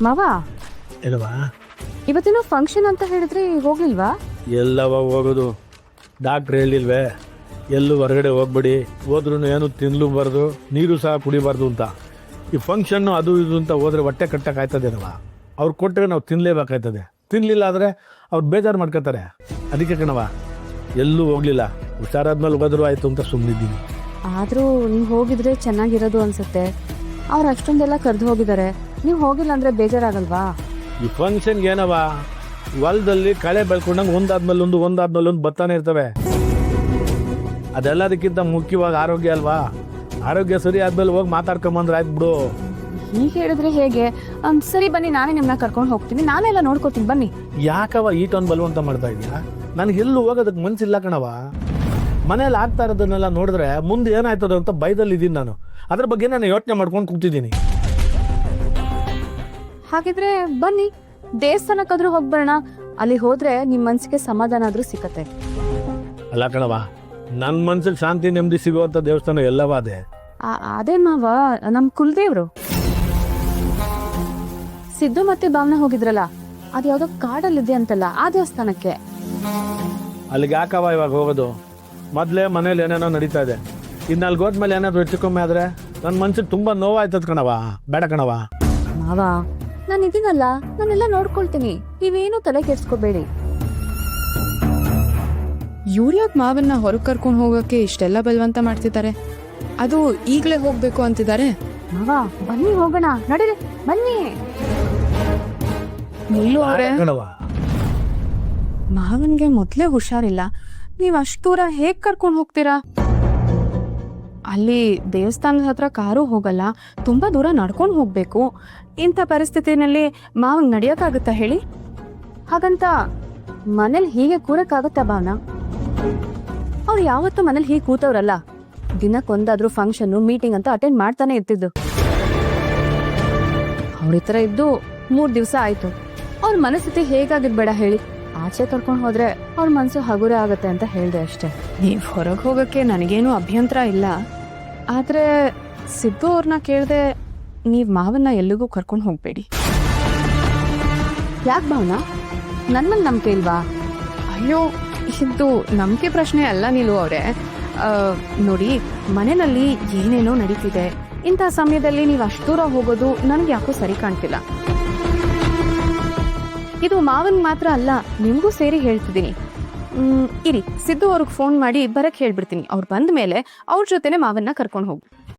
ಮಾವ ಇಲ್ವಾ? ಇವತ್ತಿನ ಫಂಕ್ಷನ್ ಅಂತ ಹೇಳಿದ್ರೆ ಹೋಗ್ಲಿಲ್ವಾ? ಎಲ್ಲವ ಹೋಗೋದು? ಡಾಕ್ಟ್ರ್ ಹೇಳಿಲ್ವೇ ಎಲ್ಲೂ ಹೊರಗಡೆ ಹೋಗ್ಬೇಡಿ, ಹೋದ್ರೂ ಏನು ತಿನ್ಲೂಬಾರ್ದು, ನೀರು ಸಹ ಕುಡಿಬಾರ್ದು ಅಂತ. ಈ ಫಂಕ್ಷನ್ನು ಅದು ಇದು ಅಂತ ಹೋದ್ರೆ ಹೊಟ್ಟೆ ಕಟ್ಟಕ್ಕಾಯ್ತದೇನವ? ಅವ್ರು ಕೊಟ್ಟರೆ ನಾವು ತಿನ್ನಲೇಬೇಕಾಯ್ತದೆ. ತಿನ್ನಲಿಲ್ಲ ಆದರೆ ಅವ್ರು ಬೇಜಾರು ಮಾಡ್ಕೋತಾರೆ. ಅದಕ್ಕೆ ಕಣವ ಎಲ್ಲೂ ಹೋಗಲಿಲ್ಲ. ಹುಷಾರಾದ್ಮೇಲೆ ಹೋದ್ರು ಆಯಿತು ಅಂತ ಸುಮ್ಮನಿದ್ದೀನಿ. ಆದರೂ ನೀವು ಹೋಗಿದ್ರೆ ಚೆನ್ನಾಗಿರೋದು ಅನ್ಸುತ್ತೆ. ಅವ್ರು ಅಷ್ಟೊಂದೆಲ್ಲ ಕರೆದು ಹೋಗಿದ್ದಾರೆ, ನೀವು ಹೋಗಿಲ್ಲ ಅಂದರೆ ಬೇಜಾರಾಗಲ್ವಾ? ಈ ಫಂಕ್ಷನ್ಗೆ ಏನವ, ಹೊಲದಲ್ಲಿ ಕಳೆ ಬೆಳ್ಕೊಂಡಂಗೆ ಒಂದಾದ್ಮೇಲೆ ಒಂದು ಬರ್ತಾನೆ ಇರ್ತವೆ. ಅದೆಲ್ಲದಕ್ಕಿಂತ ಮುಖ್ಯವಾಗಿ ಆರೋಗ್ಯ ಅಲ್ವಾ? ಆರೋಗ್ಯ ಸರಿ ಆದ್ಮೇಲೆ ಹೋಗಿ ಮಾತಾಡ್ಕೊಂಬಂದ್ರೆ ಆಯ್ತು ಬಿಡು. ಹೀಗೆ ಹೇಳಿದ್ರೆ ಹೇಗೆ? ಸರಿ ಬನ್ನಿ, ನಾನೇ ನಿಮ್ಮನ್ನ ಕರ್ಕೊಂಡು ಹೋಗ್ತೀನಿ, ನಾನೆಲ್ಲ ನೋಡ್ಕೋತೀನಿ ಬನ್ನಿ. ಯಾಕವ ಈಟೊಂದು ಬಲವಂತ ಮಾಡ್ತಾ ಇದೀಯಾ? ನನಗೆ ಎಲ್ಲೂ ಹೋಗೋದಕ್ಕೆ ಮನ್ಸಿಲ್ಲ ಕಣವ. ಮನೇಲಿ ಆಗ್ತಾ ಇರೋದನ್ನೆಲ್ಲ ನೋಡಿದ್ರೆ ಮುಂದೆ ಏನಾಯ್ತದ ಅಂತ ಭಯದಲ್ಲಿದ್ದೀನಿ ನಾನು. ಅದ್ರ ಬಗ್ಗೆ ನಾನು ಯೋಚನೆ ಮಾಡ್ಕೊಂಡು ಕೂತಿದ್ದೀನಿ. ಹಾಗಿದ್ರೆ ಬನ್ನಿ, ದೇವಸ್ಥಾನಕ್ಕಾದ್ರೂ ಹೋಗ್ಬರೋಣ. ಅಲ್ಲಿ ಹೋದ್ರೆ ನಿಮ್ಮ ಮನ್ಸಿಗೆ ಸಮಾಧಾನ ಆದ್ರೂ ಸಿಕ್ಕತ್ತೆ. ಅಲ್ಲ ಕಣವ, ನನ್ನ ಮನ್ಸಿಗೆ ಶಾಂತಿ ನೆಮ್ಮದಿ ಸಿಗುವಂಥ ದೇವಸ್ಥಾನ ಎಲ್ಲವ ಅದೇ. ಅದೇನ್ ಮಾವ, ನಮ್ ಕುಲದೇವ್ರು. ಸಿದ್ದು ಮತ್ತೆ ಭಾವನ ಹೋಗಿದ್ರಲ್ಲ, ಅದು ಯಾವ್ದೋ ಕಾಡಲ್ಲಿದೆ ಅಂತಲ್ಲ, ಆ ದೇವಸ್ಥಾನಕ್ಕೆ. ಅಲ್ಲಿಗೆ ಯಾಕವ ಇವಾಗ ಹೋಗೋದು? ಮೊದಲೇ ಮನೇಲಿ ಏನೇನೋ ನಡೀತಾ ಇದೆ. ಇನ್ನು ಅಲ್ಲಿಗೆ ಹೋದ್ಮೇಲೆ ಏನಾದ್ರು ಹೆಚ್ಚು ಕಮ್ಮಿ ಆದರೆ ನನ್ನ ಮನ್ಸಿಗೆ ತುಂಬ ನೋವಾಯ್ತದ ಕಣವ. ಬೇಡ ಕಣವ. ಮಾವ, ನಾನು ಇದೀನಲ್ಲ, ನಾನೆಲ್ಲ ನೋಡ್ಕೊಳ್ತೀನಿ, ನೀವೇನು ತಲೆ ಕೆಡ್ಸ್ಕೋಬೇಡಿ. ಇವ್ರ್ಯಾಕ್ ಮಾವನ್ನ ಹೊರಗೆ ಕರ್ಕೊಂಡು ಹೋಗೋಕೆ ಇಷ್ಟೆಲ್ಲ ಬಲವಂತ ಮಾಡ್ತಿದ್ದಾರೆ? ಅದು ಈಗಲೇ ಹೋಗ್ಬೇಕು ಅಂತಿದ್ದಾರೆ. ಮಾವ ಬನ್ನಿ ಹೋಗೋಣ, ನಡೀರಿ ಬನ್ನಿ. ನಿಲ್ಲು ಅವ್ರೆ, ಕಣವ, ಮಾವನ್ಗೆ ಮೊದ್ಲೇ ಹುಷಾರಿಲ್ಲ, ನೀವ್ ಅಷ್ಟು ದೂರ ಹೇಗ್ ಕರ್ಕೊಂಡು ಹೋಗ್ತೀರಾ? ಅಲ್ಲಿ ದೇವಸ್ಥಾನದ ಹತ್ರ ಕಾರು ಹೋಗಲ್ಲ, ತುಂಬಾ ದೂರ ನಡ್ಕೊಂಡು ಹೋಗ್ಬೇಕು. ಇಂಥ ಪರಿಸ್ಥಿತಿನಲ್ಲಿ ಮಾವಂಗ್ ನಡಿಯಕ್ಕಾಗತ್ತಾ ಹೇಳಿ? ಹಾಗಂತ ಮನೇಲಿ ಹೀಗೆ ಕೂರಕ್ಕಾಗತ್ತಾ ಭಾವನಾ? ಅವ್ರು ಯಾವತ್ತೂ ಮನೇಲಿ ಹೀಗೆ ಕೂತವ್ರಲ್ಲ. ದಿನಕ್ಕೊಂದಾದ್ರೂ ಫಂಕ್ಷನ್ ಮೀಟಿಂಗ್ ಅಂತ ಅಟೆಂಡ್ ಮಾಡ್ತಾನೆ ಇರ್ತಿದ್ದು. ಅವ್ರ ಈ ಥರ ಇದ್ದು 3 ದಿವಸ ಆಯ್ತು. ಅವ್ರ ಮನಸ್ಥಿತಿ ಹೇಗಾಗಿರ್ಬೇಡ ಹೇಳಿ? ಆಚೆ ಕರ್ಕೊಂಡು ಹೋದ್ರೆ ಅವ್ರ ಮನಸ್ಸು ಹಗುರ ಆಗತ್ತೆ ಅಂತ ಹೇಳ್ದೆ ಅಷ್ಟೇ. ನೀವು ಹೊರಗೆ ಹೋಗೋಕ್ಕೆ ನನಗೇನು ಅಭ್ಯಂತರ ಇಲ್ಲ. ಆದ್ರೆ ಸಿದ್ದು ಅವ್ರನ್ನ ಕೇಳ್ದೆ, ನೀವ್ ಮಾವನ್ನ ಎಲ್ಲಿಗೂ ಕರ್ಕೊಂಡು ಹೋಗ್ಬೇಡಿ. ಯಾಕೆ ಭಾವನಾ, ನನ್ ಮೇಲೆ ನಂಬಿಕೆ ಇಲ್ವಾ? ಅಯ್ಯೋ, ಇದು ನಂಬಿಕೆ ಪ್ರಶ್ನೆ ಅಲ್ಲ ನಿಲ್ಲು ಅವರೇ. ನೋಡಿ, ಮನೆಯಲ್ಲಿ ಏನೇನೋ ನಡೀತಿದೆ. ಇಂಥ ಸಮಯದಲ್ಲಿ ನೀವು ಅಷ್ಟು ದೂರ ಹೋಗೋದು ನನ್ಗೆ ಯಾಕೋ ಸರಿ ಕಾಣ್ತಿಲ್ಲ. ಇದು ಮಾವನ್ ಮಾತ್ರ ಅಲ್ಲ, ನಿಮ್ಗೂ ಸೇರಿ ಹೇಳ್ತಿದ್ದೀನಿ. ಇರಿ, ಸಿದ್ದು ಅವ್ರಿಗೆ ಫೋನ್ ಮಾಡಿ ಬರಕ್ ಹೇಳ್ಬಿಡ್ತೀನಿ. ಅವ್ರು ಬಂದ ಮೇಲೆ ಅವ್ರ ಜೊತೆನೆ ಮಾವನ್ನ ಕರ್ಕೊಂಡು ಹೋಗಿ.